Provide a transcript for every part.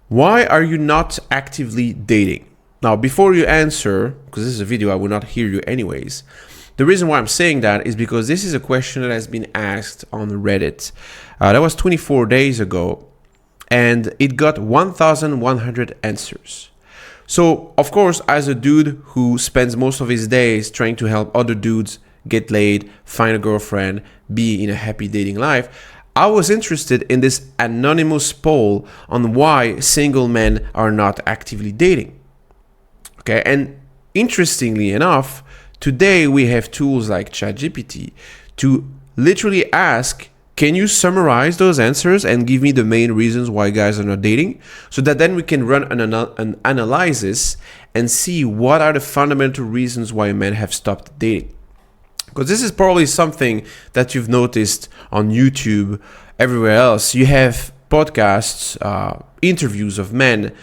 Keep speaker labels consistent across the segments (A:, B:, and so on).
A: Why are you not actively dating? Now, before you answer, because this is a video, I will not hear you anyways. The reason why I'm saying that is because this is a question that has been asked on Reddit. That was 24 days ago, and it got 1,100 answers. So, of course, as a dude who spends most of his days trying to help other dudes get laid, find a girlfriend, be in a happy dating life, I was interested in this anonymous poll on why single men are not actively dating. Okay, and interestingly enough, today we have tools like ChatGPT to literally ask, can you summarize those answers and give me the main reasons why guys are not dating? So that then we can run an analysis and see what are the fundamental reasons why men have stopped dating. Because this is probably something that you've noticed on YouTube, everywhere else. You have podcasts, interviews of men,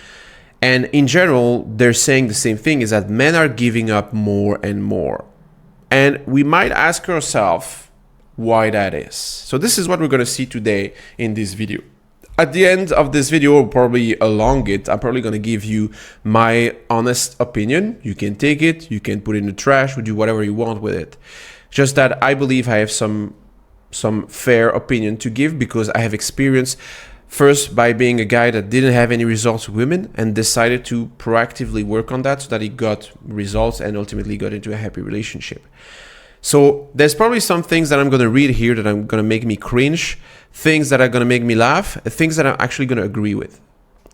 A: and in general, they're saying the same thing, is that men are giving up more and more. And we might ask ourselves why that is. So this is what we're going to see today in this video. At the end of this video, or probably along it, I'm probably going to give you my honest opinion. You can take it, you can put it in the trash, or do whatever you want with it. Just that I believe I have some fair opinion to give because I have experience first by being a guy that didn't have any results with women and decided to proactively work on that so that he got results and ultimately got into a happy relationship. So there's probably some things that I'm going to read here that I'm going to make me cringe, things that are going to make me laugh, things that I'm actually going to agree with.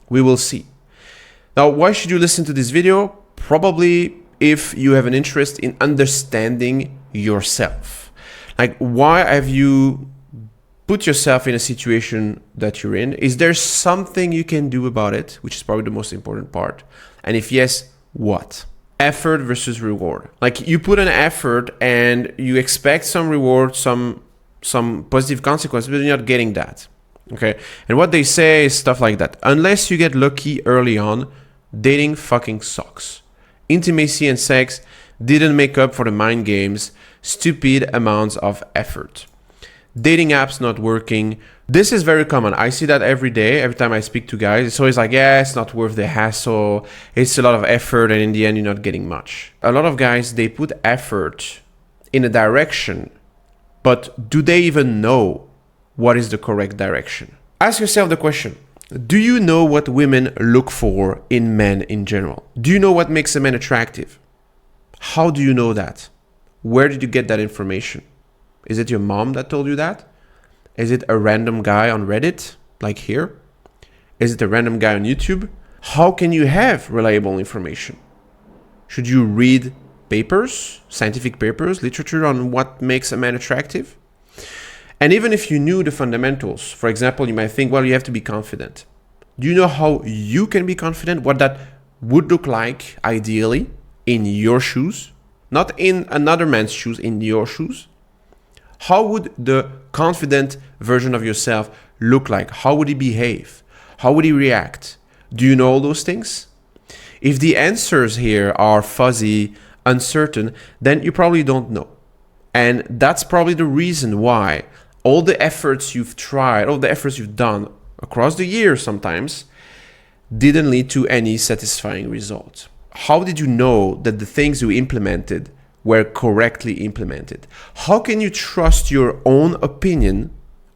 A: We will see. Now, why should you listen to this video? Probably if you have an interest in understanding yourself. Like, why have you put yourself in a situation that you're in? Is there something you can do about it? Which is probably the most important part. And if yes, what? Effort versus reward. Like, you put an effort and you expect some reward, some positive consequence, but you're not getting that. Okay. And what they say is stuff like that. Unless you get lucky early on, dating fucking sucks. Intimacy and sex didn't make up for the mind games, stupid amounts of effort. Dating apps not working. This is very common. I see that every day. Every time I speak to guys, it's always like, yeah, it's not worth the hassle. It's a lot of effort, and in the end, you're not getting much. A lot of guys, they put effort in a direction, but do they even know what is the correct direction? Ask yourself the question. Do you know what women look for in men in general? Do you know what makes a man attractive? How do you know that? Where did you get that information? Is it your mom that told you that? Is it a random guy on Reddit, like here? Is it a random guy on YouTube? How can you have reliable information? Should you read papers, scientific papers, literature on what makes a man attractive? And even if you knew the fundamentals, for example, you might think, well, you have to be confident. Do you know how you can be confident? What that would look like, ideally, in your shoes? Not in another man's shoes, in your shoes. How would the confident version of yourself look like? How would he behave? How would he react? Do you know all those things? If the answers here are fuzzy, uncertain, then you probably don't know. And that's probably the reason why all the efforts you've tried, all the efforts you've done across the years sometimes didn't lead to any satisfying result. How did you know that the things you implemented were correctly implemented? How can you trust your own opinion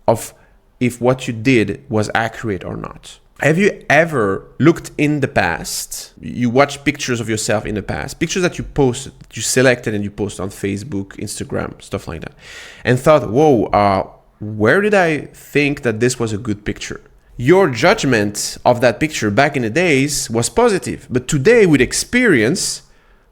A: of if what you did was accurate or not? Have you ever looked in the past? You watch pictures of yourself in the past, pictures that you posted, that you selected and you post on Facebook, Instagram, stuff like that, and thought, whoa, where did I think that this was a good picture? Your judgment of that picture back in the days was positive, but today with experience,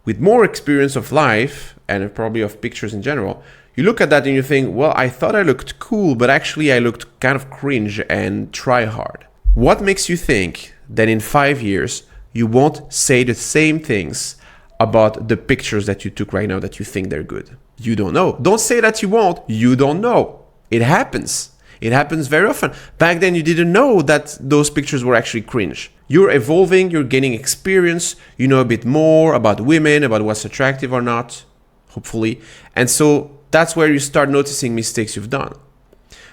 A: with more experience of life and probably of pictures in general, you look at that and you think, well, I thought I looked cool, but actually I looked kind of cringe and try hard. What makes you think that in 5 years, you won't say the same things about the pictures that you took right now that you think they're good? You don't know. Don't say that you won't. You don't know. It happens. It happens very often. Back then, you didn't know that those pictures were actually cringe. You're evolving, you're gaining experience, you know a bit more about women, about what's attractive or not, hopefully. And so that's where you start noticing mistakes you've done.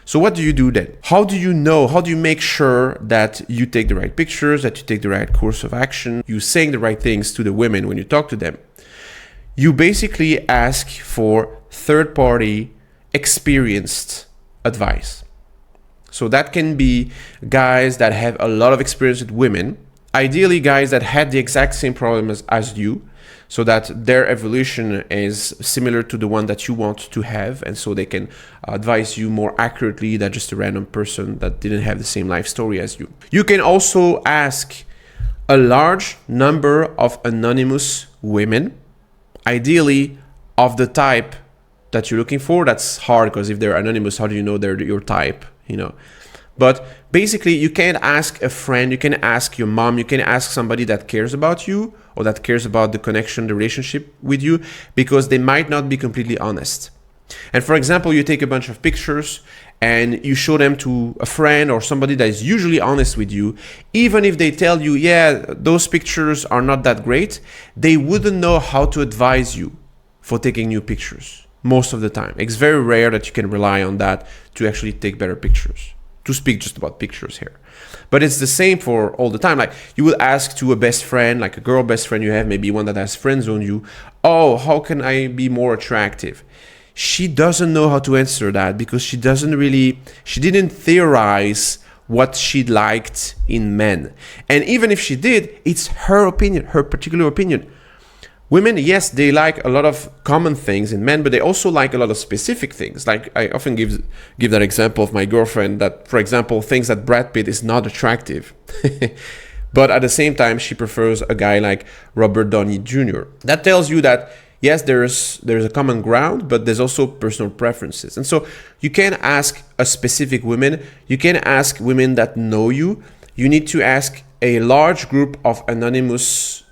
A: So what do you do then? How do you know, how do you make sure that you take the right pictures, that you take the right course of action, you saying the right things to the women when you talk to them? You basically ask for third-party experienced advice. So that can be guys that have a lot of experience with women, ideally guys that had the exact same problem as you, so that their evolution is similar to the one that you want to have, and so they can advise you more accurately than just a random person that didn't have the same life story as you. You can also ask a large number of anonymous women, ideally of the type that you're looking for. That's hard because if they're anonymous, how do you know they're your type, you know? But basically, you can ask a friend, you can ask your mom, you can ask somebody that cares about you or that cares about the connection, the relationship with you, because they might not be completely honest. And for example, you take a bunch of pictures and you show them to a friend or somebody that is usually honest with you. Even if they tell you, yeah, those pictures are not that great, they wouldn't know how to advise you for taking new pictures most of the time. It's very rare that you can rely on that to actually take better pictures. To speak just about pictures here. But it's the same for all the time. Like you will ask to a best friend, like a girl best friend you have, maybe one that has friends on you, oh, how can I be more attractive? She doesn't know how to answer that because she didn't theorize what she liked in men. And even if she did, it's her opinion, her particular opinion. Women, yes, they like a lot of common things in men, but they also like a lot of specific things. Like I often give that example of my girlfriend that, for example, thinks that Brad Pitt is not attractive. But at the same time, she prefers a guy like Robert Downey Jr. That tells you that, yes, there's a common ground, but there's also personal preferences. And so you can ask a specific woman. You can ask women that know you. You need to ask a large group of anonymous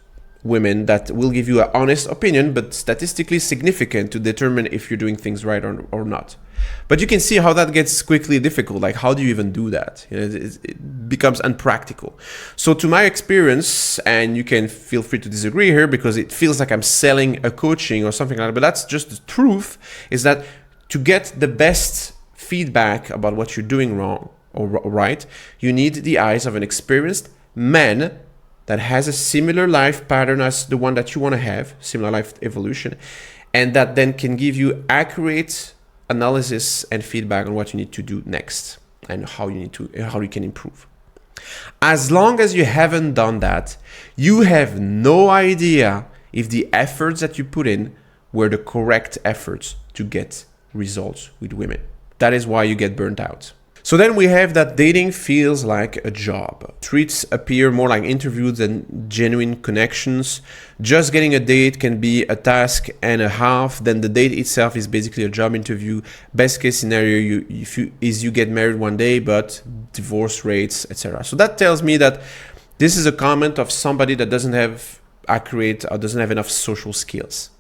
A: women that will give you an honest opinion, but statistically significant to determine if you're doing things right or not. But you can see how that gets quickly difficult. Like, how do you even do that? You know, it becomes unpractical. So to my experience, and you can feel free to disagree here because it feels like I'm selling a coaching or something like that, but that's just the truth, is that to get the best feedback about what you're doing wrong or right, you need the eyes of an experienced man that has a similar life pattern as the one that you want to have, similar life evolution, and that then can give you accurate analysis and feedback on what you need to do next and how you can improve. As long as you haven't done that, you have no idea if the efforts that you put in were the correct efforts to get results with women. That is why you get burnt out. So then we have that dating feels like a job. Treats appear more like interviews than genuine connections. Just getting a date can be a task and a half. Then the date itself is basically a job interview. Best case scenario you get married one day, but divorce rates, etc. So that tells me that this is a comment of somebody that doesn't have accurate or doesn't have enough social skills.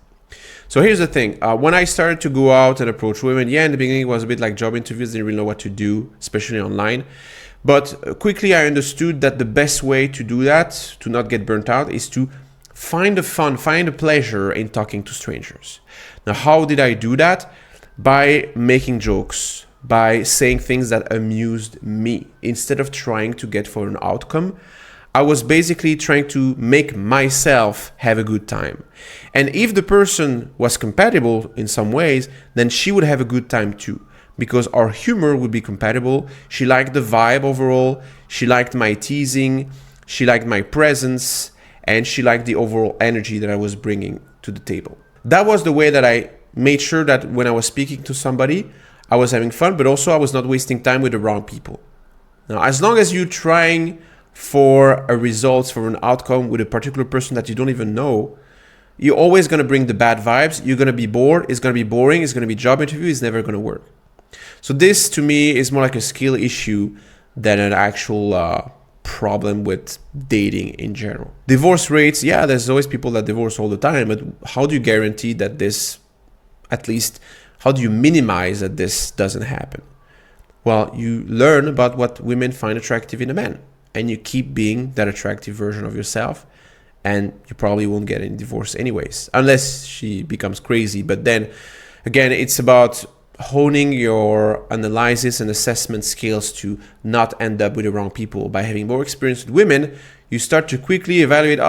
A: So here's the thing. When I started to go out and approach women, in the beginning it was a bit like job interviews, didn't really know what to do, especially online. But quickly I understood that the best way to do that, to not get burnt out, is to find the fun, find the pleasure in talking to strangers. Now, how did I do that? By making jokes, by saying things that amused me. Instead of trying to get for an outcome, I was basically trying to make myself have a good time. And if the person was compatible in some ways, then she would have a good time too, because our humor would be compatible. She liked the vibe overall. She liked my teasing. She liked my presence. And she liked the overall energy that I was bringing to the table. That was the way that I made sure that when I was speaking to somebody, I was having fun, but also I was not wasting time with the wrong people. Now, as long as you're trying for a result, for an outcome with a particular person that you don't even know, you're always going to bring the bad vibes. You're going to be bored. It's going to be boring. It's going to be job interview. It's never going to work. So this to me is more like a skill issue than an actual problem with dating in general. Divorce rates, there's always people that divorce all the time, but how do you guarantee that this, at least, how do you minimize that this doesn't happen? Well, you learn about what women find attractive in a man, and you keep being that attractive version of yourself, and you probably won't get any divorce anyways, unless she becomes crazy. But then again, it's about honing your analysis and assessment skills to not end up with the wrong people. By having more experience with women, you start to quickly evaluate,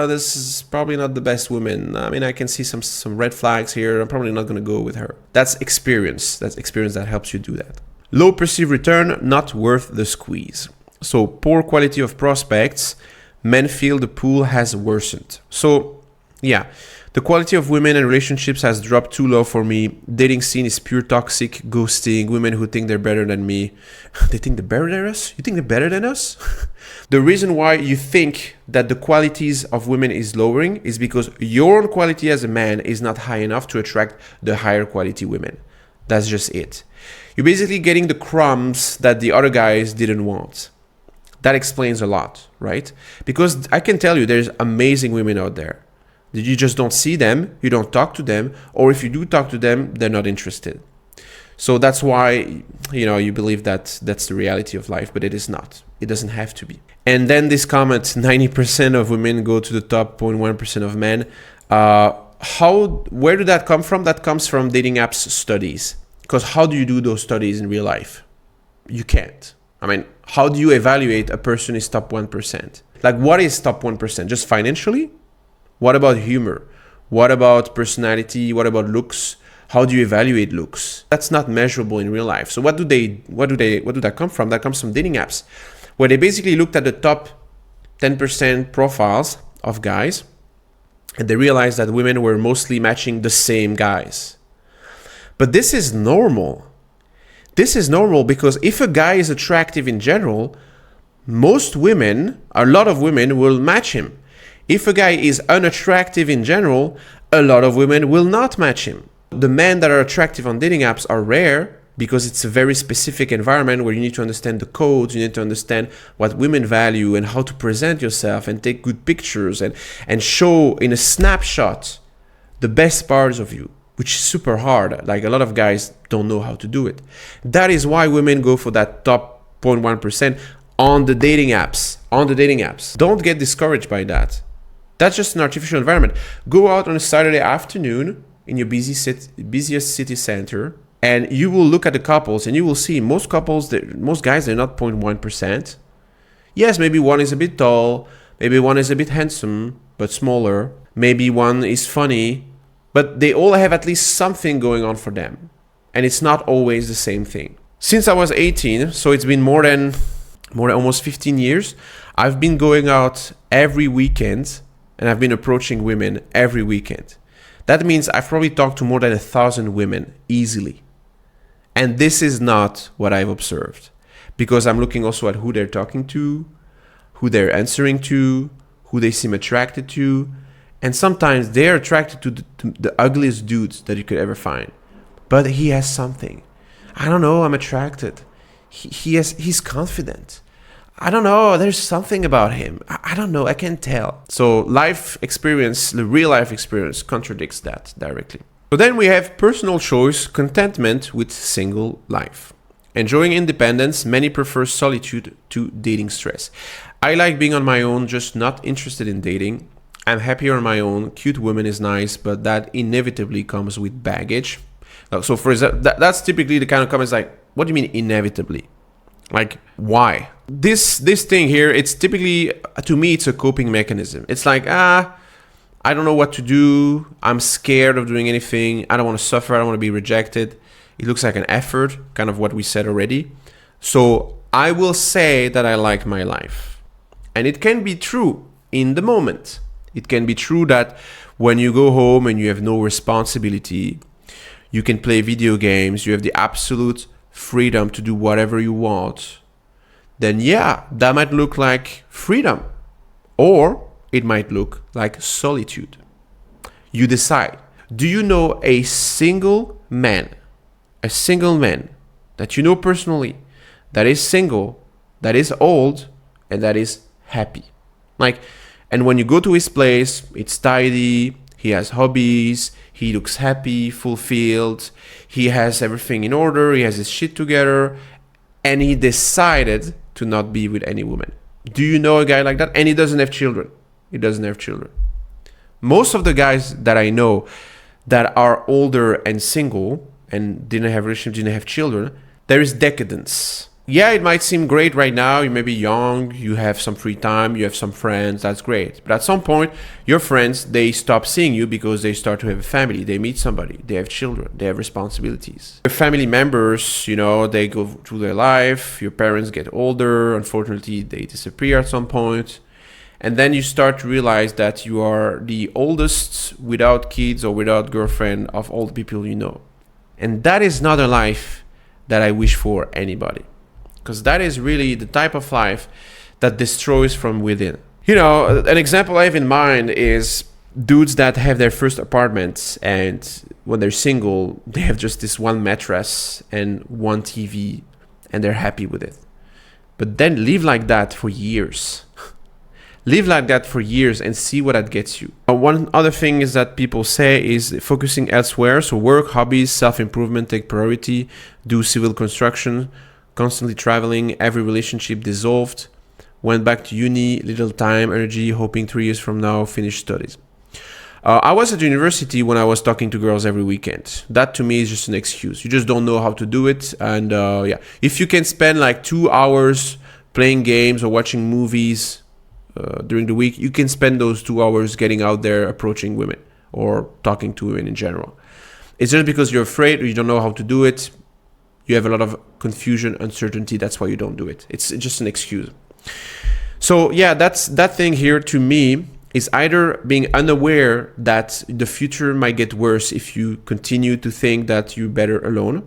A: this is probably not the best woman. I mean, I can see some red flags here. I'm probably not going to go with her. That's experience. That's experience that helps you do that. Low perceived return, not worth the squeeze. So poor quality of prospects, men feel the pool has worsened. So yeah, the quality of women and relationships has dropped too low for me. Dating scene is pure toxic, ghosting, women who think they're better than me. They think they're better than us? You think they're better than us? The reason why you think that the qualities of women is lowering is because your own quality as a man is not high enough to attract the higher quality women. That's just it. You're basically getting the crumbs that the other guys didn't want. That explains a lot, right? Because I can tell you there's amazing women out there. You just don't see them, you don't talk to them, or if you do talk to them, they're not interested. So that's why, you believe that that's the reality of life, but it is not. It doesn't have to be. And then this comment, 90% of women go to the top 0.1% of men. Where did that come from? That comes from dating apps studies. Because how do you do those studies in real life? You can't. I mean, how do you evaluate a person is top 1%? Like, what is top 1%? Just financially? What about humor? What about personality? What about looks? How do you evaluate looks? That's not measurable in real life. So what do that come from? That comes from dating apps, where they basically looked at the top 10% profiles of guys, and they realized that women were mostly matching the same guys. But this is normal. This is normal because if a guy is attractive in general, a lot of women will match him. If a guy is unattractive in general, a lot of women will not match him. The men that are attractive on dating apps are rare because it's a very specific environment where you need to understand the codes, you need to understand what women value and how to present yourself and take good pictures and show in a snapshot the best parts of you, which is super hard. Like, a lot of guys don't know how to do it. That is why women go for that top 0.1% on the dating apps. Don't get discouraged by that. That's just an artificial environment. Go out on a Saturday afternoon in your busiest city center, and you will look at the couples, and you will see most guys, they're not 0.1%. Yes, maybe one is a bit tall, maybe one is a bit handsome, but smaller. Maybe one is funny, but they all have at least something going on for them. And it's not always the same thing. Since I was 18, so it's been more than almost 15 years, I've been going out every weekend, and I've been approaching women every weekend. That means I've probably talked to more than 1,000 women easily. And this is not what I've observed, because I'm looking also at who they're talking to, who they're answering to, who they seem attracted to. And sometimes they're attracted to the ugliest dudes that you could ever find. But he has something. I don't know, I'm attracted. He's confident. I don't know, there's something about him. I don't know, I can't tell. So life experience, the real life experience contradicts that directly. So then we have personal choice, contentment with single life. Enjoying independence, many prefer solitude to dating stress. I like being on my own, just not interested in dating. I'm happier on my own. Cute woman is nice, but that inevitably comes with baggage. So for example, that's typically the kind of comments like, what do you mean inevitably? Like, why? This thing here, it's typically, to me, it's a coping mechanism. It's like, I don't know what to do. I'm scared of doing anything. I don't want to suffer. I don't want to be rejected. It looks like an effort, kind of what we said already. So I will say that I like my life. And it can be true in the moment. It can be true that when you go home and you have no responsibility, you can play video games, you have the absolute freedom to do whatever you want, then yeah, that might look like freedom, or it might look like solitude. You decide. Do you know a single man that you know personally, that is single, that is old, and that is happy? And when you go to his place, it's tidy, he has hobbies, he looks happy, fulfilled, he has everything in order, he has his shit together, and he decided to not be with any woman. Do you know a guy like that? And he doesn't have children. Most of the guys that I know that are older and single, and didn't have relationship, didn't have children, there is decadence. Yeah, it might seem great right now. You may be young, you have some free time, you have some friends, that's great. But at some point, your friends, they stop seeing you because they start to have a family. They meet somebody, they have children, they have responsibilities. Your family members, they go through their life. Your parents get older. Unfortunately, they disappear at some point. And then you start to realize that you are the oldest without kids or without girlfriend of all the people you know. And that is not a life that I wish for anybody. Because that is really the type of life that destroys from within. An example I have in mind is dudes that have their first apartments, and when they're single, they have just this one mattress and one TV, and they're happy with it. But then live like that for years. Live like that for years and see what that gets you. One other thing is that people say is focusing elsewhere. So work, hobbies, self-improvement take priority, do civil construction, constantly traveling, every relationship dissolved, went back to uni, little time, energy, hoping 3 years from now, finish studies. I was at university when I was talking to girls every weekend. That to me is just an excuse. You just don't know how to do it. And if you can spend like 2 hours playing games or watching movies during the week, you can spend those 2 hours getting out there, approaching women or talking to women in general. It's just because you're afraid or you don't know how to do it. You have a lot of confusion, uncertainty. That's why you don't do it. It's just an excuse. So yeah, that thing here to me is either being unaware that the future might get worse if you continue to think that you're better alone.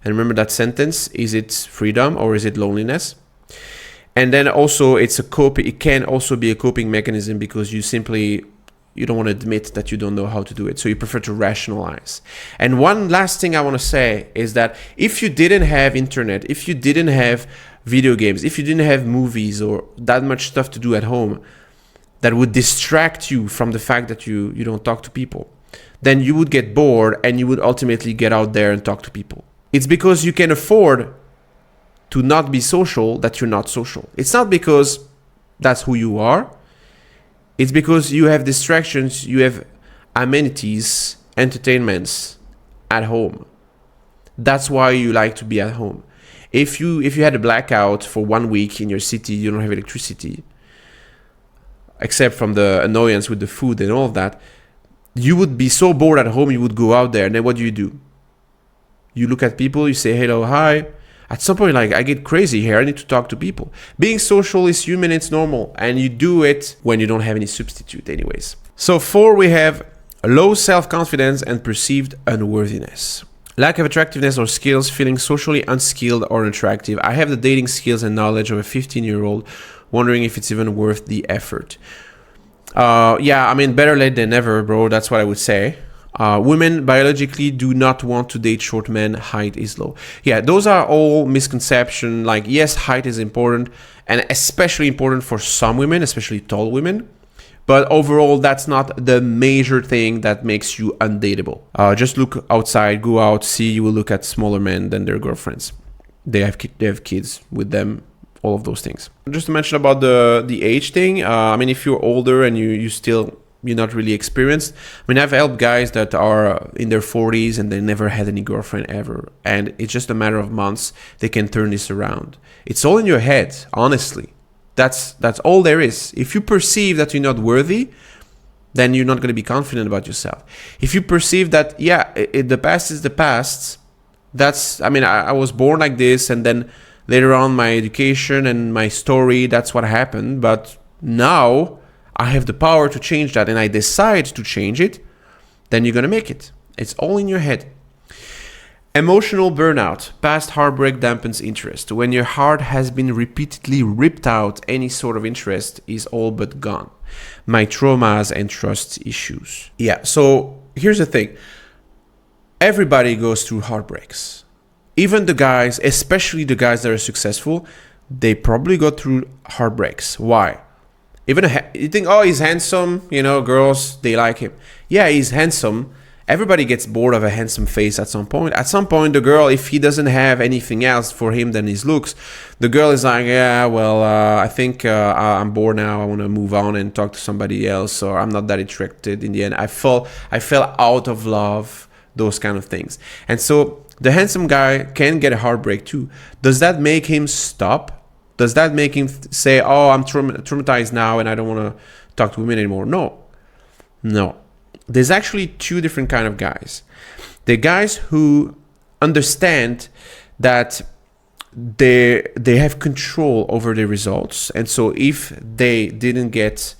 A: And remember that sentence, is it freedom or is it loneliness? And then also it can also be a coping mechanism because you don't want to admit that you don't know how to do it. So you prefer to rationalize. And one last thing I want to say is that if you didn't have internet, if you didn't have video games, if you didn't have movies or that much stuff to do at home that would distract you from the fact that you don't talk to people, then you would get bored and you would ultimately get out there and talk to people. It's because you can afford to not be social that you're not social. It's not because that's who you are. It's because you have distractions, you have amenities, entertainments at home. That's why you like to be at home. If you had a blackout for 1 week in your city, you don't have electricity, except from the annoyance with the food and all of that, you would be so bored at home, you would go out there, and then what do? You look at people, you say hello, hi. At some point, I get crazy here. I need to talk to people. Being social is human, it's normal. And you do it when you don't have any substitute anyways. So 4, we have low self-confidence and perceived unworthiness. Lack of attractiveness or skills, feeling socially unskilled or unattractive. I have the dating skills and knowledge of a 15-year-old, wondering if it's even worth the effort. Better late than never, bro. That's what I would say. Women biologically do not want to date short men. Height is low. Yeah, those are all misconceptions. Yes, height is important and especially important for some women, especially tall women. But overall, that's not the major thing that makes you undateable. Just look outside, go out, see. You will look at smaller men than their girlfriends. They have kids with them. All of those things. Just to mention about the age thing. If you're older and you're not really experienced. I've helped guys that are in their 40s and they never had any girlfriend ever. And it's just a matter of months. They can turn this around. It's all in your head, honestly. That's all there is. If you perceive that you're not worthy, then you're not going to be confident about yourself. If you perceive that, the past is the past, I was born like this, and then later on my education and my story, that's what happened. But now I have the power to change that, and I decide to change it, then you're going to make it. It's all in your head. Emotional burnout. Past heartbreak dampens interest. When your heart has been repeatedly ripped out, any sort of interest is all but gone. My traumas and trust issues. Yeah, so here's the thing. Everybody goes through heartbreaks. Even the guys, especially the guys that are successful, they probably go through heartbreaks. Why? You think, he's handsome, girls, they like him. Yeah, he's handsome. Everybody gets bored of a handsome face at some point. At some point, the girl, if he doesn't have anything else for him than his looks, the girl is like, I think I'm bored now. I want to move on and talk to somebody else, or I'm not that attracted in the end. I fell out of love those kind of things. And so the handsome guy can get a heartbreak too. Does that make him stop? Does that make him say, oh, I'm traumatized now and I don't want to talk to women anymore? No. There's actually two different kind of guys. The guys who understand that they have control over their results. And so if they didn't get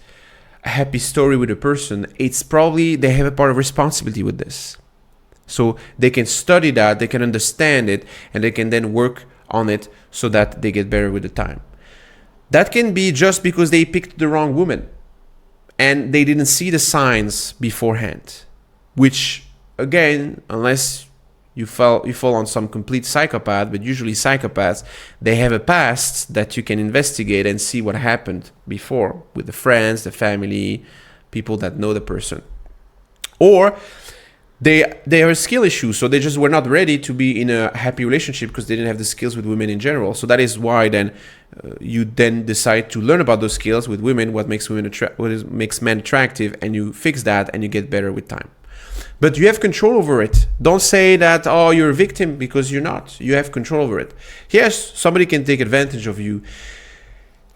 A: a happy story with a person, it's probably they have a part of responsibility with this. So they can study that, they can understand it, and they can then work on it so that they get better with the time. That can be just because they picked the wrong woman and they didn't see the signs beforehand, which again, unless you fall on some complete psychopath, but usually psychopaths, they have a past that you can investigate and see what happened before with the friends, the family, people that know the person. Or they have a skill issue, so they just were not ready to be in a happy relationship because they didn't have the skills with women in general. So that is why then you then decide to learn about those skills with women, what makes men attractive, and you fix that and you get better with time. But you have control over it. Don't say that, oh, you're a victim, because you're not. You have control over it. Yes, somebody can take advantage of you.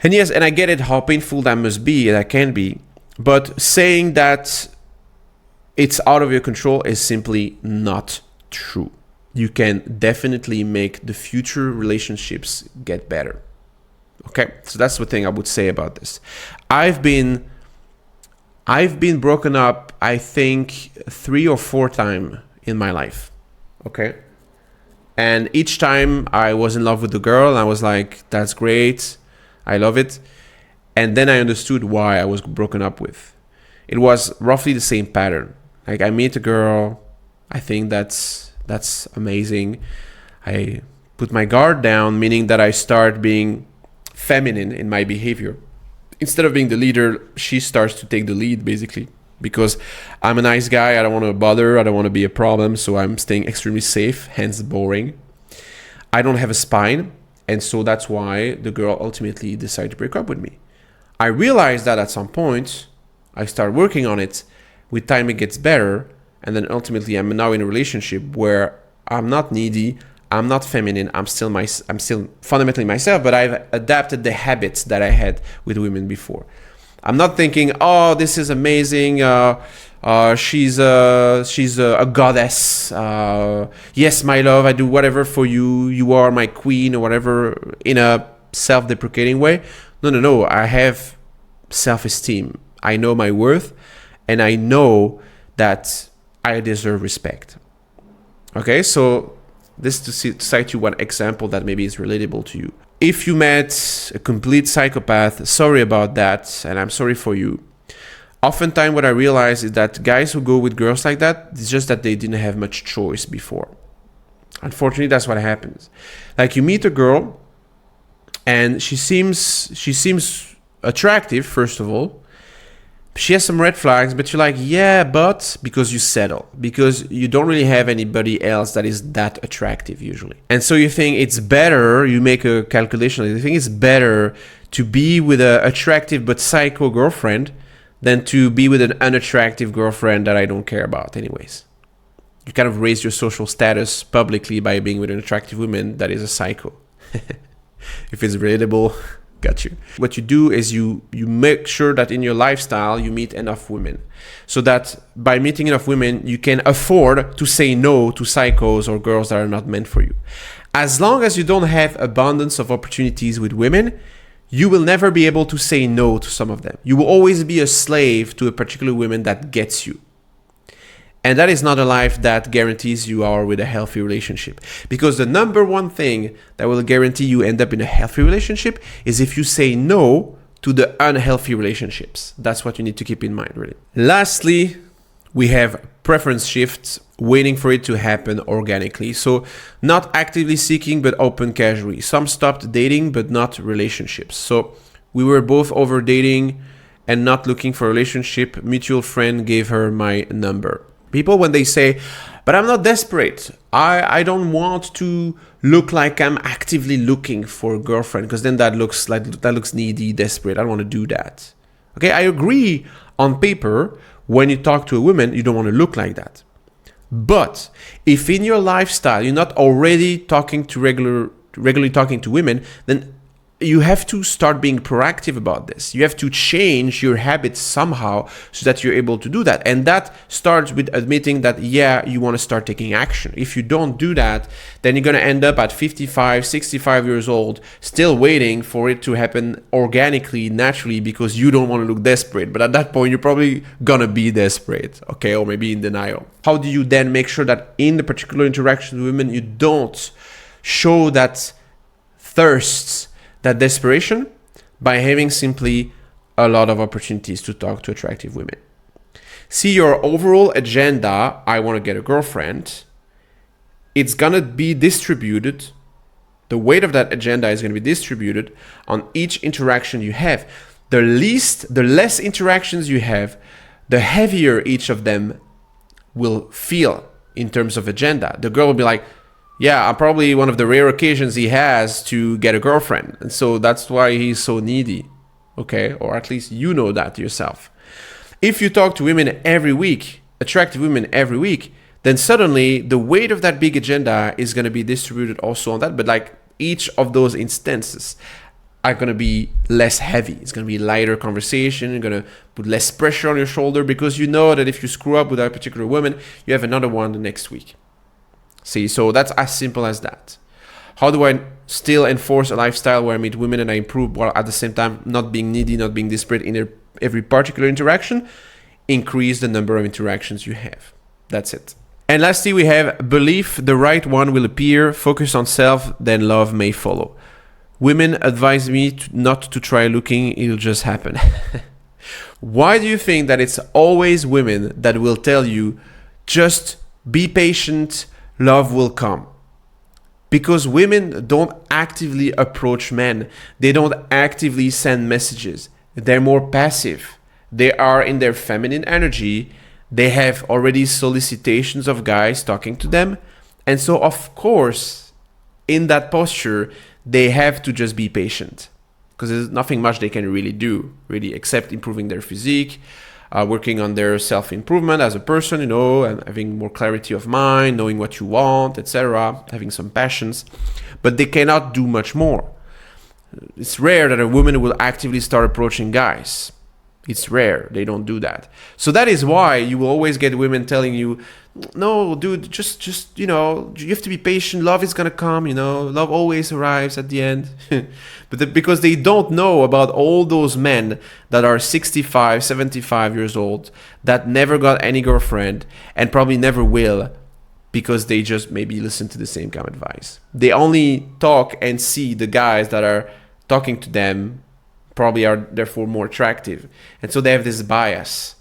A: And yes, and I get it, how painful that must be, that can be. But saying that it's out of your control is simply not true. You can definitely make the future relationships get better. Okay, so that's the thing I would say about this. I've been broken up, I think 3 or 4 times in my life. Okay. And each time I was in love with the girl and I was like, that's great. I love it. And then I understood why I was broken up with. It was roughly the same pattern. Like I meet a girl, I think that's amazing. I put my guard down, meaning that I start being feminine in my behavior. Instead of being the leader, she starts to take the lead, basically, because I'm a nice guy. I don't want to bother. I don't want to be a problem. So I'm staying extremely safe, hence boring. I don't have a spine. And so that's why the girl ultimately decided to break up with me. I realized that at some point, I start working on it. With time, it gets better. And then ultimately, I'm now in a relationship where I'm not needy. I'm not feminine. I'm still fundamentally myself, but I've adapted the habits that I had with women before. I'm not thinking, oh, this is amazing. She's a goddess. Yes, my love, I do whatever for you. You are my queen or whatever, in a self-deprecating way. No. I have self-esteem. I know my worth, and I know that I deserve respect. Okay, so this to cite you one example that maybe is relatable to you. If you met a complete psychopath, sorry about that, and I'm sorry for you. Oftentimes what I realize is that guys who go with girls like that, it's just that they didn't have much choice before. Unfortunately, that's what happens. Like you meet a girl and she seems attractive, first of all. She has some red flags, but you're like, yeah, but because you settle, because you don't really have anybody else that is that attractive usually. And so you think it's better, you make a calculation, you think it's better to be with an attractive but psycho girlfriend than to be with an unattractive girlfriend that I don't care about anyways. You kind of raise your social status publicly by being with an attractive woman that is a psycho. If it's relatable, got you. What you do is you make sure that in your lifestyle you meet enough women, so that by meeting enough women you can afford to say no to psychos or girls that are not meant for you. As long as you don't have abundance of opportunities with women, you will never be able to say no to some of them. You will always be a slave to a particular woman that gets you. And that is not a life that guarantees you are with a healthy relationship. Because the number one thing that will guarantee you end up in a healthy relationship is if you say no to the unhealthy relationships. That's what you need to keep in mind, really. Lastly, we have preference shifts, waiting for it to happen organically. So not actively seeking, but open casually. Some stopped dating, but not relationships. So we were both over dating and not looking for a relationship. Mutual friend gave her my number. People, when they say, but I'm not desperate. I don't want to look like I'm actively looking for a girlfriend, because then that looks needy, desperate. I don't want to do that. Okay, I agree on paper. When you talk to a woman, you don't want to look like that. But if in your lifestyle you're not already talking to regularly talking to women, then you have to start being proactive about this. You have to change your habits somehow so that you're able to do that. And that starts with admitting that, yeah, you want to start taking action. If you don't do that, then you're going to end up at 55, 65 years old, still waiting for it to happen organically, naturally, because you don't want to look desperate. But at that point, you're probably going to be desperate, okay, or maybe in denial. How do you then make sure that in the particular interaction with women, you don't show that thirst, that desperation, by having simply a lot of opportunities to talk to attractive women? See, your overall agenda, I want to get a girlfriend, it's going to be distributed. The weight of that agenda is going to be distributed on each interaction you have. The less interactions you have, the heavier each of them will feel in terms of agenda. The girl will be like, yeah, I'm probably one of the rare occasions he has to get a girlfriend. And so that's why he's so needy. Okay? Or at least you know that yourself. If you talk to women every week, attractive women every week, then suddenly the weight of that big agenda is going to be distributed also on that. But like each of those instances are going to be less heavy. It's going to be lighter conversation. You're going to put less pressure on your shoulder because you know that if you screw up with that particular woman, you have another one the next week. See, so that's as simple as that. How do I still enforce a lifestyle where I meet women and I improve while at the same time not being needy, not being desperate in every particular interaction? Increase the number of interactions you have. That's it. And lastly, we have belief the right one will appear, focus on self, then love may follow. Women advise me not to try looking, it'll just happen. Why do you think that it's always women that will tell you, just be patient, love will come? Because women don't actively approach men. They don't actively send messages. They're more passive. They are in their feminine energy. They have already solicitations of guys talking to them. And so, of course, in that posture, they have to just be patient. Because there's nothing much they can really do, really, except improving their physique, working on their self-improvement as a person, and having more clarity of mind, knowing what you want, etc., having some passions. But they cannot do much more. It's rare that a woman will actively start approaching guys. It's rare. They don't do that. So that is why you will always get women telling you, no, dude, just you have to be patient. Love is going to come, love always arrives at the end. But because they don't know about all those men that are 65, 75 years old, that never got any girlfriend and probably never will, because they just maybe listen to the same kind of advice. They only talk and see the guys that are talking to them probably are therefore more attractive. And so they have this bias.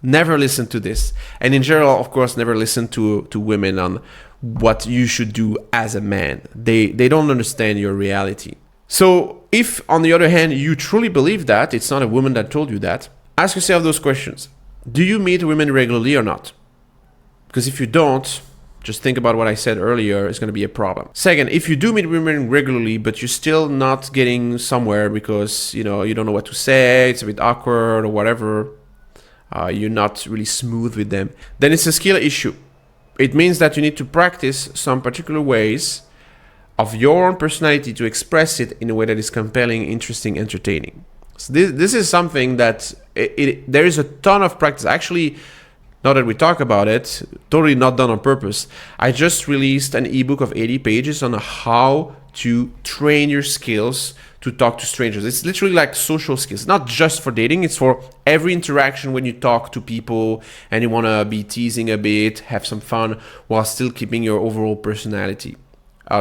A: Never listen to this. And in general, of course, never listen to women on what you should do as a man. They don't understand your reality. So if, on the other hand, you truly believe that, it's not a woman that told you that, ask yourself those questions. Do you meet women regularly or not? Because if you don't, just think about what I said earlier, it's going to be a problem. Second, if you do meet women regularly, but you're still not getting somewhere because, you don't know what to say, it's a bit awkward or whatever, you're not really smooth with them, then it's a skill issue. It means that you need to practice some particular ways of your own personality to express it in a way that is compelling, interesting, entertaining. So this is something that there is a ton of practice. Actually, now that we talk about it, totally not done on purpose. I just released an ebook of 80 pages on how to train your skills to talk to strangers. It's literally like social skills, not just for dating. It's for every interaction when you talk to people and you want to be teasing a bit, have some fun while still keeping your overall personality.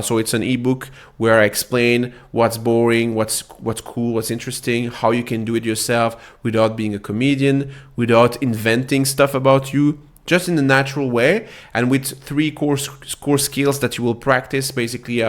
A: So it's an ebook where I explain what's boring, what's cool, what's interesting, how you can do it yourself without being a comedian, without inventing stuff about you, just in a natural way, and with 3 core skills that you will practice basically,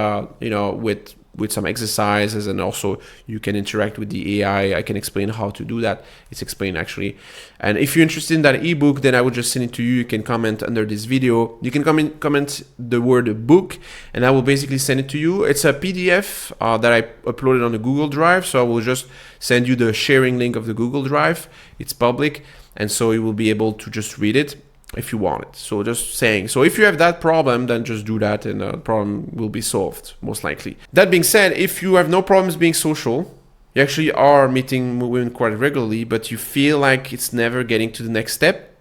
A: with some exercises, and also you can interact with the AI. I can explain how to do that. It's explained actually. And if you're interested in that ebook, then I would just send it to you. You can comment under this video. You can comment the word book, and I will basically send it to you. It's a PDF that I uploaded on the Google Drive. So I will just send you the sharing link of the Google Drive. It's public. And so you will be able to just read it. if you want it. So just saying. So if you have that problem, then just do that and the problem will be solved, most likely. That being said, if you have no problems being social, you actually are meeting women quite regularly, but you feel like it's never getting to the next step,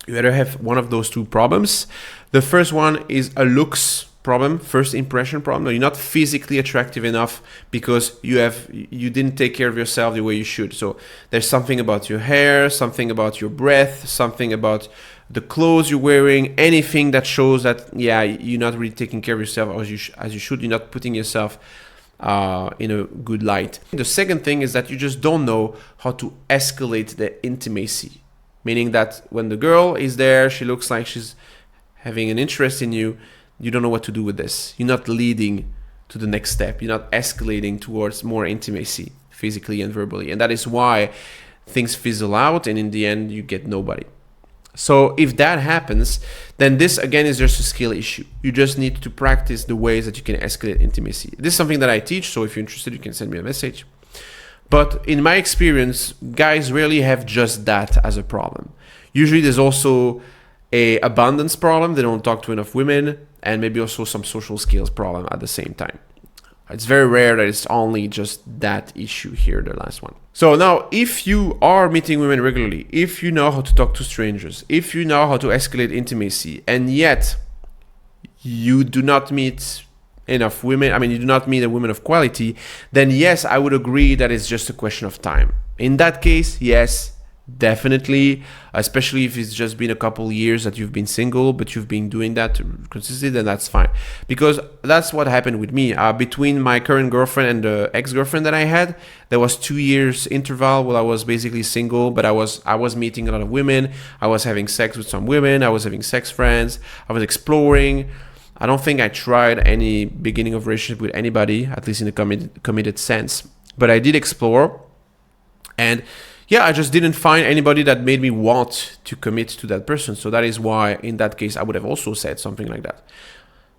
A: you either have one of those two problems. The first one is a looks problem, first impression problem. You're not physically attractive enough because you didn't take care of yourself the way you should. So there's something about your hair, something about your breath, something about the clothes you're wearing, anything that shows that, yeah, you're not really taking care of yourself as you should. You're not putting yourself in a good light. The second thing is that you just don't know how to escalate the intimacy, meaning that when the girl is there, she looks like she's having an interest in you, you don't know what to do with this. You're not leading to the next step. You're not escalating towards more intimacy, physically and verbally. And that is why things fizzle out and in the end you get nobody. So if that happens, then this again is just a skill issue. You just need to practice the ways that you can escalate intimacy. This is something that I teach, so if you're interested, you can send me a message. But in my experience, guys rarely have just that as a problem. Usually there's also a abundance problem. They don't talk to enough women, and maybe also some social skills problem at the same time. It's very rare that it's only just that issue here, the last one. So now, if you are meeting women regularly, if you know how to talk to strangers, if you know how to escalate intimacy, and yet you do not meet enough women, you do not meet a woman of quality, then yes, I would agree that it's just a question of time. In that case, yes, definitely, especially if it's just been a couple years that you've been single, but you've been doing that consistently, then that's fine. Because that's what happened with me. Between my current girlfriend and the ex-girlfriend that I had, there was 2 years interval where I was basically single, but I was meeting a lot of women. I was having sex with some women. I was having sex friends. I was exploring. I don't think I tried any beginning of relationship with anybody, at least in a committed sense. But I did explore, and yeah, I just didn't find anybody that made me want to commit to that person. So that is why, in that case, I would have also said something like that.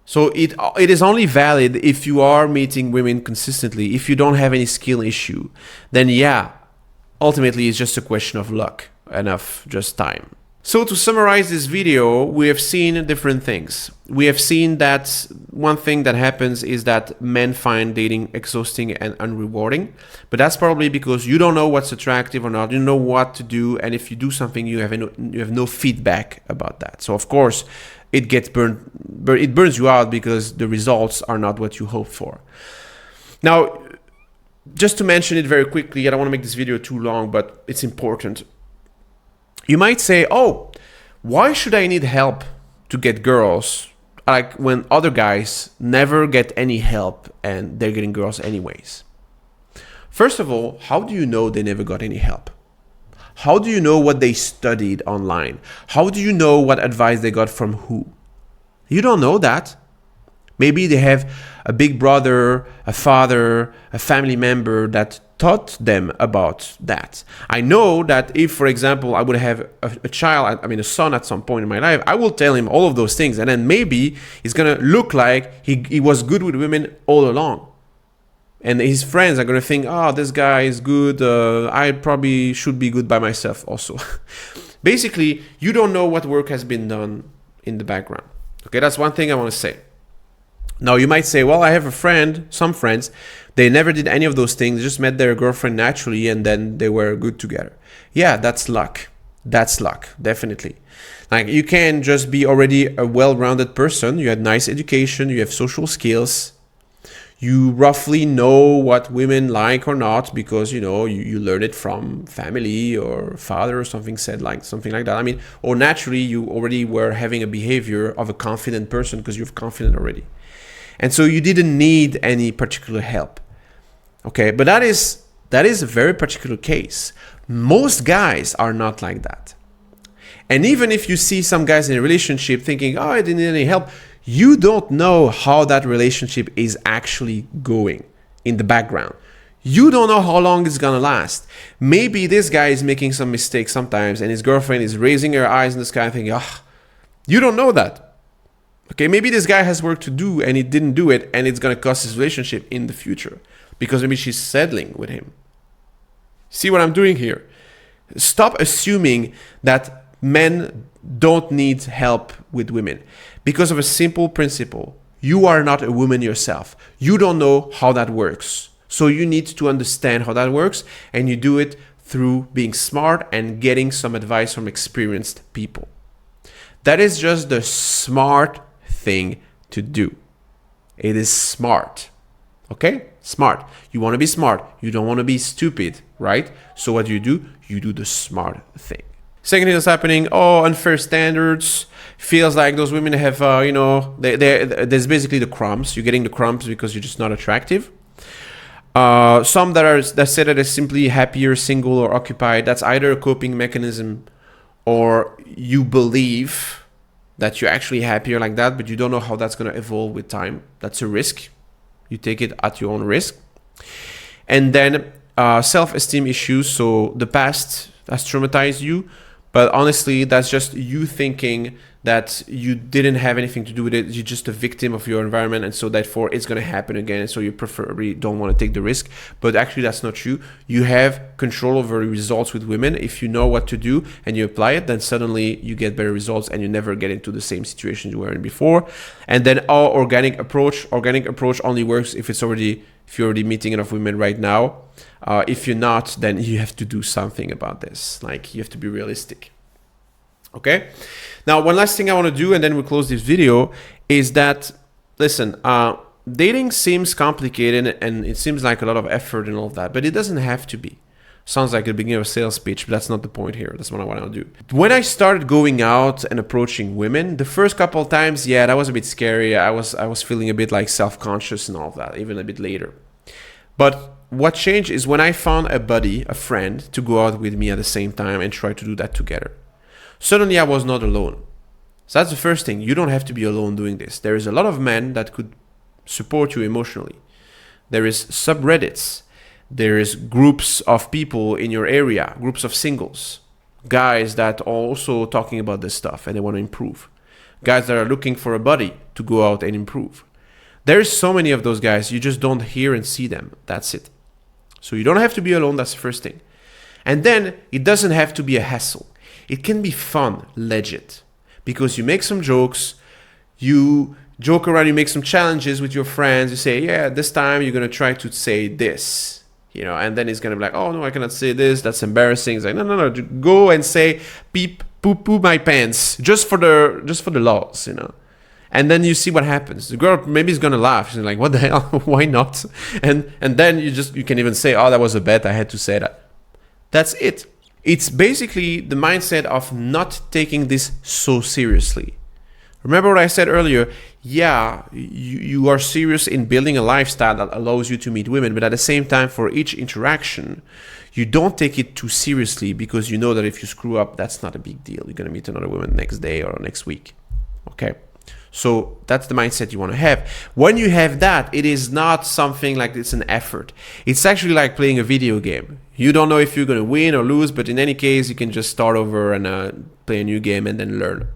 A: So it is only valid if you are meeting women consistently. If you don't have any skill issue, then yeah, ultimately it's just a question of luck and of just time. So to summarize this video, we have seen different things. We have seen that one thing that happens is that men find dating exhausting and unrewarding, but that's probably because you don't know what's attractive or not, you don't know what to do, and if you do something, you have no feedback about that. So of course, it burns you out because the results are not what you hoped for. Now, just to mention it very quickly, I don't want to make this video too long, but it's important. You might say, oh, why should I need help to get girls, like when other guys never get any help and they're getting girls anyways? First of all, how do you know they never got any help? How do you know what they studied online? How do you know what advice they got from who? You don't know that. Maybe they have a big brother, a father, a family member that taught them about that. I know that if, for example, I would have a child, a son at some point in my life, I will tell him all of those things, and then maybe it's gonna look like he was good with women all along. And his friends are gonna think, oh, this guy is good, I probably should be good by myself also. Basically, you don't know what work has been done in the background. Okay, that's one thing I wanna say. Now you might say, well, I have some friends, they never did any of those things, they just met their girlfriend naturally and then they were good together. Yeah, that's luck. That's luck, definitely. Like, you can just be already a well-rounded person, you had nice education, you have social skills, you roughly know what women like or not because, you learn it from family or father or something like that. Or naturally you already were having a behavior of a confident person because you're confident already. And so you didn't need any particular help. Okay, but that is a very particular case. Most guys are not like that. And even if you see some guys in a relationship thinking, oh, I didn't need any help, you don't know how that relationship is actually going in the background. You don't know how long it's gonna last. Maybe this guy is making some mistakes sometimes and his girlfriend is raising her eyes in the sky and thinking, you don't know that. Okay, maybe this guy has work to do and he didn't do it and it's gonna cost his relationship in the future because maybe she's settling with him. See what I'm doing here? Stop assuming that men don't need help with women because of a simple principle. You are not a woman yourself. You don't know how that works. So you need to understand how that works, and you do it through being smart and getting some advice from experienced people. That is just the smart thing to do. It is smart. Okay? Smart. You want to be smart. You don't want to be stupid, right? So what do? You do the smart thing. Second thing that's happening, unfair standards. Feels like those women have, there's basically the crumbs. You're getting the crumbs because you're just not attractive. Some that say that they're simply happier, single, or occupied. That's either a coping mechanism, or you believe that you're actually happier like that, but you don't know how that's going to evolve with time. That's a risk. You take it at your own risk. And then self-esteem issues. So the past has traumatized you, but honestly, that's just you thinking that you didn't have anything to do with it. You're just a victim of your environment, and so therefore it's going to happen again, and so you preferably don't want to take the risk. But actually that's not true. You have control over results with women. If you know what to do and you apply it, then suddenly you get better results and you never get into the same situation you were in before. And then our organic approach only works if you're already meeting enough women right now. If you're not, then you have to do something about this. Like, you have to be realistic. Okay. Now, one last thing I want to do, and then we close this video, is that, listen, dating seems complicated and it seems like a lot of effort and all of that, but it doesn't have to be. Sounds like the beginning of a sales pitch, but that's not the point here. That's what I want to do. When I started going out and approaching women, the first couple of times, yeah, that was a bit scary. I was feeling a bit like self-conscious and all of that, even a bit later. But what changed is when I found a buddy, a friend, to go out with me at the same time and try to do that together. Suddenly I was not alone. So that's the first thing. You don't have to be alone doing this. There is a lot of men that could support you emotionally. There is subreddits. There is groups of people in your area, groups of singles, guys that are also talking about this stuff and they want to improve. Guys that are looking for a buddy to go out and improve. There's so many of those guys, you just don't hear and see them. That's it. So you don't have to be alone. That's the first thing. And then it doesn't have to be a hassle. It can be fun, legit, because you make some jokes, you joke around, you make some challenges with your friends. You say, yeah, this time you're going to try to say this, and then it's going to be like, oh no, I cannot say this. That's embarrassing. It's like, no, go and say beep, poo my pants just for the laws, And then you see what happens. The girl maybe is going to laugh. She's like, what the hell? Why not? And then you can even say, oh, that was a bet. I had to say that. That's it. It's basically the mindset of not taking this so seriously. Remember what I said earlier? Yeah, you are serious in building a lifestyle that allows you to meet women, but at the same time, for each interaction, you don't take it too seriously because you know that if you screw up, that's not a big deal. You're going to meet another woman next day or next week. Okay? So that's the mindset you want to have. When you have that, it is not something like it's an effort. It's actually like playing a video game. You don't know if you're going to win or lose, but in any case, you can just start over and play a new game and then learn.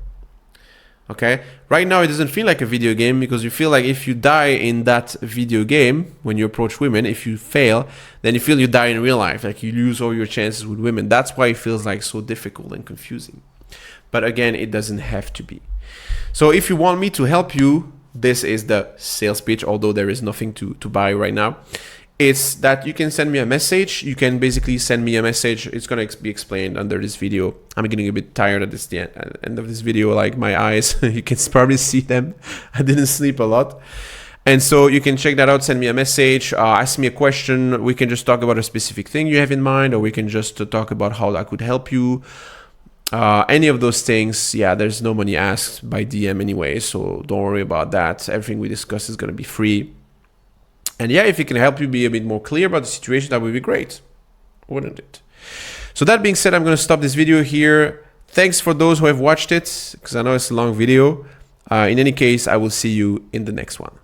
A: Okay? Right now, it doesn't feel like a video game because you feel like if you die in that video game, when you approach women, if you fail, then you feel you die in real life. Like you lose all your chances with women. That's why it feels like so difficult and confusing. But again, it doesn't have to be. So if you want me to help you, this is the sales pitch, although there is nothing to buy right now. It's that you can send me a message. You can basically send me a message. It's going to be explained under this video. I'm getting a bit tired at the end of this video, like my eyes. You can probably see them. I didn't sleep a lot. And so you can check that out. Send me a message. Ask me a question. We can just talk about a specific thing you have in mind, or we can just talk about how that could help you. Any of those things, yeah, there's no money asked by DM anyway, so don't worry about that. Everything we discuss is going to be free. And yeah, if it can help you be a bit more clear about the situation, that would be great, wouldn't it? So that being said, I'm going to stop this video here. Thanks for those who have watched it, because I know it's a long video. In any case, I will see you in the next one.